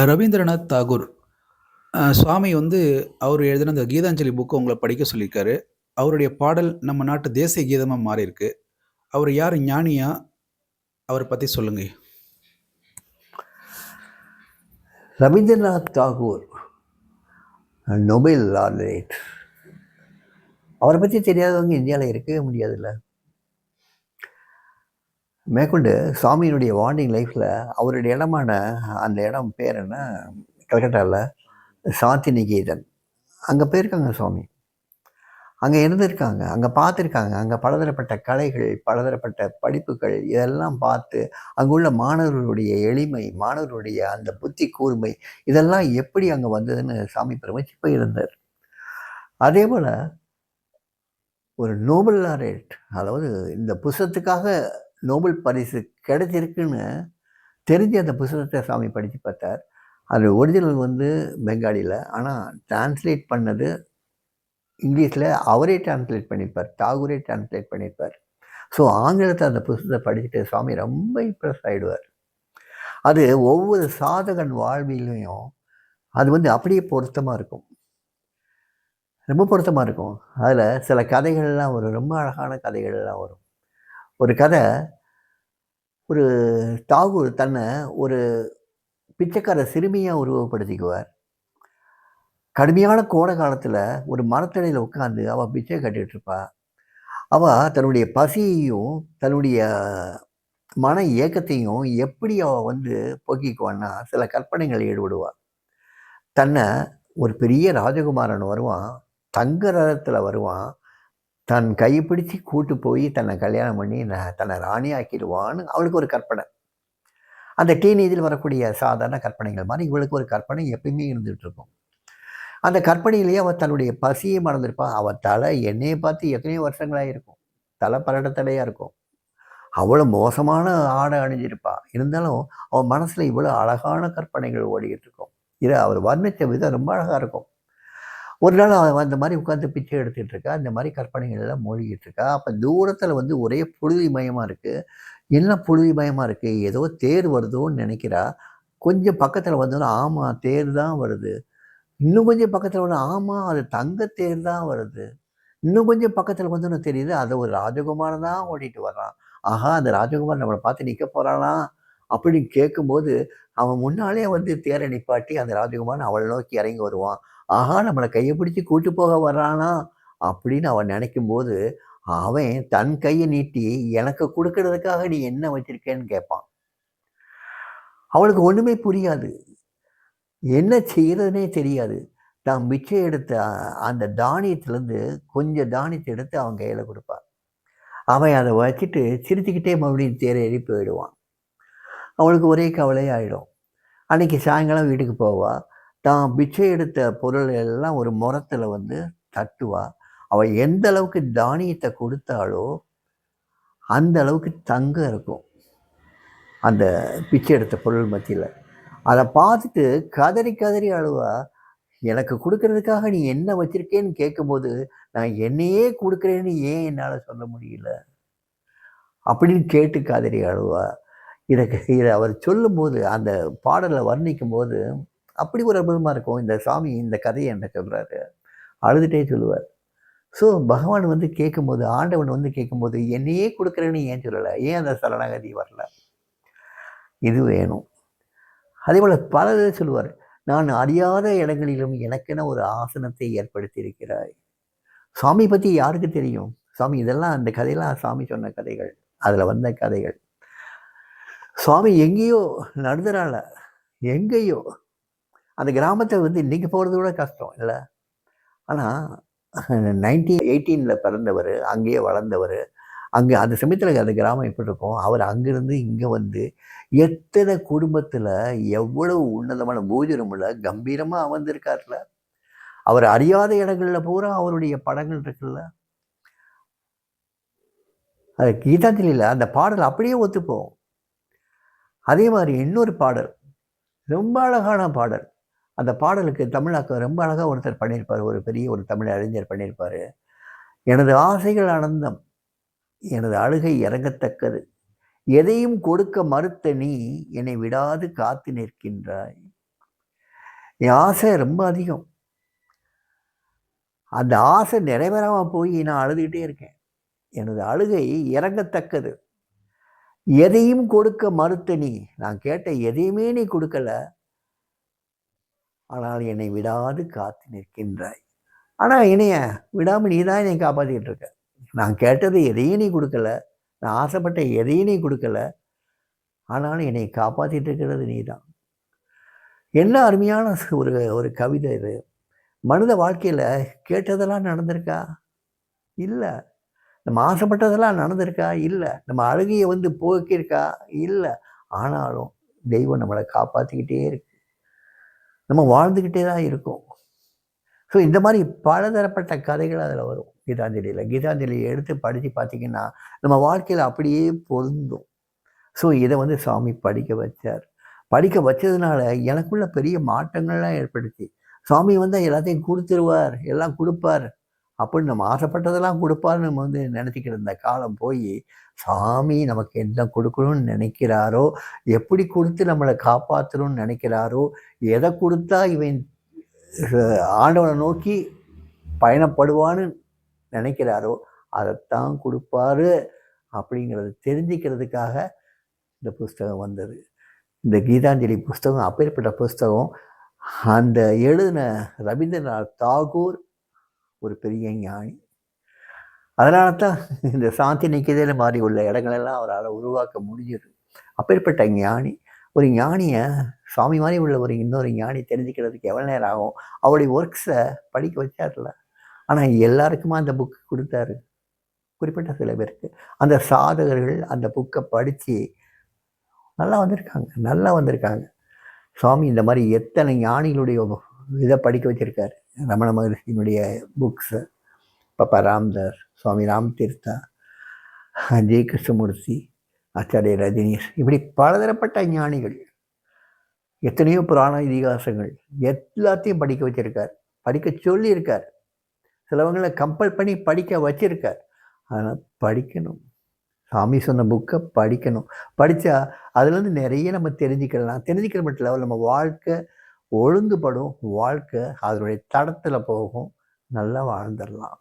ரவீந்திரநாத் தாகூர் சுவாமி வந்து அவர் எழுதின அந்த கீதாஞ்சலி புக்க உங்கள படிக்க சொல்லியிருக்காரு. அவருடைய பாடல் நம்ம நாட்டு தேசிய கீதமா மாறியிருக்கு. அவர் யாரு? ஞானியா? அவர பத்தி சொல்லுங்க. Rabindranath Tagore Nobel laureate. அவரை பற்றி தெரியாதவங்க இந்தியாவில் இருக்கவே முடியாதுல்ல. மேற்கொண்டு சுவாமியினுடைய வாண்டிங் லைஃப்பில் அவருடைய இடமான அந்த இடம் பேர் என்ன, கல்கட்டாவில் சாந்தி நிகேதன். அங்கே போயிருக்காங்க சுவாமி. அங்கே இருந்திருக்காங்க, அங்கே பார்த்துருக்காங்க. அங்கே பலதரப்பட்ட கலைகள், பலதரப்பட்ட படிப்புகள் இதெல்லாம் பார்த்து அங்குள்ள மாணவர்களுடைய எளிமை, மாணவர்களுடைய அந்த புத்தி கூர்மை இதெல்லாம் எப்படி அங்கே வந்ததுன்னு சாமி பிரமிச்சு போயிருந்தார். அதே போல் ஒரு நோபல் லாரேட், அதாவது இந்த புஸ்தகத்துக்காக நோபல் பரிசு கிடைச்சிருக்குன்னு தெரிஞ்சு அந்த புஸ்தகத்தை சாமி படித்து பார்த்தார். அது ஒரிஜினல் வந்து பெங்காலியில், ஆனால் டிரான்ஸ்லேட் பண்ணது இங்கிலீஷில் அவரே டிரான்ஸ்லேட் பண்ணியிருப்பார், தாகூரே டிரான்ஸ்லேட் பண்ணியிருப்பார். ஸோ ஆங்கிலத்தை அந்த புஸ்தகத்தை படிச்சுட்டு சுவாமி ரொம்ப இம்ப்ரெஸ் ஆகிடுவார். அது ஒவ்வொரு சாதகன் வாழ்விலையும் அது வந்து அப்படியே பொருத்தமாக இருக்கும், ரொம்ப பொருத்தமாக இருக்கும். அதில் சில கதைகள்லாம் வரும், ரொம்ப அழகான கதைகள்லாம் வரும். ஒரு கதை, ஒரு தாகூர் தன்னை ஒரு பிச்சைக்கார சிறுமியாக உருவப்படுத்திக்குவார். கடுமையான கோடை காலத்தில் ஒரு மரத்தடியில் உட்காந்து அவள் பிச்சை கட்டிகிட்ருப்பா. அவள் தன்னுடைய பசியையும் தன்னுடைய மன இயக்கத்தையும் எப்படி அவள் வந்து போக்கிக்குவான்னா, சில கற்பனைகள் ஈடுபடுவாள். தன்னை ஒரு பெரிய ராஜகுமாரன் வருவான், தங்க ரதத்தில் வருவான், தன் கையை பிடிச்சி கூட்டு போய் தன்னை கல்யாணம் பண்ணி தன்னை ராணி ஆக்கிடுவான்னு அவளுக்கு ஒரு கற்பனை. அந்த டீனேஜில் வரக்கூடிய சாதாரண கற்பனைகள் மாதிரி இவளுக்கு ஒரு கற்பனை எப்பயுமே இருந்துகிட்ருக்கும். அந்த கற்பனையிலேயே அவள் தன்னுடைய பசியை மறந்துருப்பாள். அவள் தலை என்னையை பார்த்து எத்தனையோ வருஷங்களாக இருக்கும், தலை பரடத்தலையாக இருக்கும், அவ்வளோ மோசமான ஆடை அணிஞ்சிருப்பாள். இருந்தாலும் அவன் மனசில் இவ்வளோ அழகான கற்பனைகள் ஓடிக்கிட்டு இருக்கும். இதை அவர் வர்ணித்த விதம் ரொம்ப அழகாக இருக்கும். ஒரு நாள் அவன் அந்த மாதிரி உட்காந்து பிச்சை எடுத்துகிட்டு இருக்கா, இந்த மாதிரி கற்பனைகள் எல்லாம் மூழ்கிட்டு இருக்கா. அப்போ தூரத்தில் வந்து ஒரே புழுதி மயமாக இருக்குது. என்ன புழுதி மயமாக இருக்குது, ஏதோ தேர் வருதோன்னு நினைக்கிறா. கொஞ்சம் பக்கத்தில் வந்தோன்னா, ஆமாம் தேர் தான் வருது. இன்னும் கொஞ்சம் பக்கத்தில் வந்து, ஆமாம் அது தங்கத்தேர் தான் வருது. இன்னும் கொஞ்சம் பக்கத்தில் வந்தோன்னு தெரியுது, அதை ஒரு ராஜகுமாரன் தான் ஓட்டிகிட்டு வர்றான். ஆஹா, அந்த ராஜகுமாரன் நம்மளை பார்த்து நிற்க போகிறானா அப்படின்னு கேட்கும்போது, அவன் முன்னாலே வந்து தேரை நிப்பாட்டி அந்த ராஜகுமாரன் அவளை நோக்கி இறங்கி வருவான். ஆஹா, நம்மளை கையை பிடிச்சி கூட்டு போக வர்றானா அப்படின்னு அவன் நினைக்கும்போது, அவன் தன் கையை நீட்டி எனக்கு கொடுக்கறதுக்காக நீ என்ன வச்சிருக்கேன்னு கேட்பான். அவளுக்கு ஒன்றுமே புரியாது, என்ன செய்கிறதுனே தெரியாது. தான் மிச்சம் எடுத்த அந்த தானியத்திலேருந்து கொஞ்சம் தானியத்தை எடுத்து அவன் கையில் கொடுப்பான். அவன் அதை வச்சுட்டு சிரிச்சுக்கிட்டே மறுபடியும் தேரை ஏறி போயிடுவான். அவளுக்கு ஒரே கவலையாகிடும். அன்றைக்கி சாயங்காலம் வீட்டுக்கு போவாள். தான் பிச்சை எடுத்த பொருள் எல்லாம் ஒரு முறத்தில் வந்து தட்டுவா. அவள் எந்த அளவுக்கு தானியத்தை கொடுத்தாலோ அந்த அளவுக்கு தங்கம் இருக்கும் அந்த பிச்சை எடுத்த பொருள் மத்தியில். அதை பார்த்துட்டு கதறி கதறி அழுவா. எனக்கு கொடுக்கறதுக்காக நீ என்ன வச்சிருக்கேன்னு கேட்கும்போது, நான் என்னையே கொடுக்குறேன்னு ஏன் என்னால் சொல்ல முடியல அப்படின்னு கேட்டு கதறி அழுவா. இதை அவர் சொல்லும்போது, அந்த பாடலை வர்ணிக்கும் போது அப்படி ஒரு அற்புதமாக இருக்கும். இந்த சாமி இந்த கதையை என்ன சொல்கிறாரு, அழுதுகிட்டே சொல்லுவார். ஸோ பகவான் வந்து கேட்கும்போது, ஆண்டவன் வந்து கேட்கும்போது, என்னையே கொடுக்குறேன்னு ஏன் சொல்லலை, ஏன் அந்த சரணாகதி வரல, இது வேணும். அதே போல் பலர் சொல்லுவார், நான் அறியாத இடங்களிலும் எனக்கென ஒரு ஆசனத்தை ஏற்படுத்தி இருக்கிறாய். சாமி பற்றி யாருக்கு தெரியும்? சாமி இதெல்லாம் அந்த கதையெல்லாம் சாமி சொன்ன கதைகள், அதில் வந்த கதைகள். சுவாமி எங்கேயோ நடுதரால எங்கேயோ அந்த கிராமத்தை வந்து இன்றைக்கி போகிறது கூட கஷ்டம் இல்லை. ஆனால் 1918 பிறந்தவர், அங்கேயே வளர்ந்தவர். அங்கே அந்த சமயத்தில் அந்த கிராமம் எப்படி இருக்கும், அவர் அங்கேருந்து இங்கே வந்து எத்தனை குடும்பத்தில் எவ்வளவு உன்னதமான பூஜனமுள்ள கம்பீரமாக அமர்ந்திருக்கார்ல. அவர் அறியாத இடங்களில் பூரா அவருடைய படங்கள் இருக்குல்ல. அது கீதாஞ்சலியில் அந்த பாடல் அப்படியே ஒத்துப்போம். அதே மாதிரி இன்னொரு பாடல், ரொம்ப அழகான பாடல். அந்த பாடலுக்கு தமிழாக்கம் ரொம்ப அழகாக ஒருத்தர் பண்ணியிருப்பார், ஒரு பெரிய ஒரு தமிழ் அறிஞர் பண்ணியிருப்பார். எனது ஆசைகள் அனந்தம், எனது அழுகை இறங்கத்தக்கது, எதையும் கொடுக்க மறுத்த நீ என்னை விடாது காத்து நிற்கின்றாய். என் ஆசை ரொம்ப அதிகம். அந்த ஆசை நிறைவேறாமல் போய் நான் அழுதுகிட்டே இருக்கேன். எனது அழுகை இறங்கத்தக்கது. எதையும் கொடுக்க மறுத்த நீ, நான் கேட்ட எதையுமே நீ கொடுக்கல. ஆனால் என்னை விடாது காத்து நிற்கின்றாய். ஆனால் என்னைய விடாமல் நீ தான் என்னை காப்பாற்றிக்கிட்டு இருக்க. நான் கேட்டது எதையும் நீ கொடுக்கல. நான் ஆசைப்பட்ட எதையும் நீ கொடுக்கல. ஆனாலும் என்னை காப்பாற்றிட்டு இருக்கிறது நீ தான். என்ன அருமையான ஒரு ஒரு கவிதை இது. மனித வாழ்க்கையில் கேட்டதெல்லாம் நடந்திருக்கா? இல்லை. நம்ம ஆசைப்பட்டதெல்லாம் நடந்திருக்கா? இல்லை. நம்ம அழுகையை போக்கியிருக்கா? இல்லை. ஆனாலும் தெய்வம் நம்மளை காப்பாற்றிக்கிட்டே இருக்கு. நம்ம வாழ்ந்துக்கிட்டே தான் இருக்கோம். ஸோ இந்த மாதிரி பலதரப்பட்ட கதைகள் அதில் வரும் கீதாஞ்சலியில். கீதாஞ்சலியை எடுத்து படித்து பார்த்தீங்கன்னா நம்ம வாழ்க்கையில் அப்படியே பொருந்தும். ஸோ இதை சாமி படிக்க வச்சார். படிக்க வச்சதுனால எனக்குள்ள பெரிய மாற்றங்கள்லாம் ஏற்படுத்தி, சாமி எல்லாத்தையும் கொடுத்துருவார், எல்லாம் கொடுப்பார் அப்படின்னு நம்ம ஆசைப்பட்டதெல்லாம் கொடுப்பார்னு நம்ம நினச்சிக்கிட்டு இருந்த காலம் போய், சாமி நமக்கு என்ன கொடுக்கணும்னு நினைக்கிறாரோ, எப்படி கொடுத்து நம்மளை காப்பாற்றணும்னு நினைக்கிறாரோ, எதை கொடுத்தா இவன் ஆண்டவனை நோக்கி பயணப்படுவான்னு நினைக்கிறாரோ அதைத்தான் கொடுப்பாரு அப்படிங்கிறத தெரிஞ்சுக்கிறதுக்காக இந்த புஸ்தகம் வந்தது. இந்த கீதாஞ்சலி புஸ்தகம் அப்பேற்பட்ட புஸ்தகம். அந்த எழுதின ரவீந்திரநாத் தாகூர் ஒரு பெரிய ஞானி. அதனால தான் இந்த சாந்தி நிகேதன் மாதிரி உள்ள இடங்களெல்லாம் அவரால் உருவாக்க முடிஞ்சது. அப்பேற்பட்ட ஞானி. ஒரு ஞானியை சுவாமி மாதிரி உள்ள இன்னொரு ஞானி தெரிஞ்சுக்கிறதுக்கு எவ்வளோ நேரம் ஆகும்? அவருடைய ஒர்க்ஸை படிக்க வச்சார்ல. ஆனால் எல்லாருக்குமா அந்த புக்கு கொடுத்தாரு? குறிப்பிட்ட சில பேருக்கு. அந்த சாதகர்கள் அந்த புக்கை படித்து நல்லா வந்திருக்காங்க. சுவாமி இந்த மாதிரி எத்தனை ஞானிகளுடைய இதை படிக்க வச்சுருக்காரு. ரமண மகர்ஷியினுடைய புக்ஸு, பாப்பா ராம்தாஸ், சுவாமி ராம் தீர்த்தா, ஜெய கிருஷ்ணமூர்த்தி, ஆச்சாரிய ரஜினீஷ், இப்படி பலதரப்பட்ட ஞானிகள், எத்தனையோ புராண இதிகாசங்கள் எல்லாத்தையும் படிக்க வச்சுருக்கார். படிக்க சொல்லியிருக்கார். சிலவங்களை கம்பல் பண்ணி படிக்க வச்சிருக்கார். ஆனால் படிக்கணும். சாமி சொன்ன புக்கை படிக்கணும். படித்தா அதுலேருந்து நிறைய நம்ம தெரிஞ்சுக்கலாம். தெரிஞ்சுக்கிற மட்டும் இல்லை, நம்ம வாழ்க்கை ஒழுங்குபடும். வாழ்க்கை அதனுடைய தடத்தில் போகும். நல்லா வாழ்ந்துடலாம்.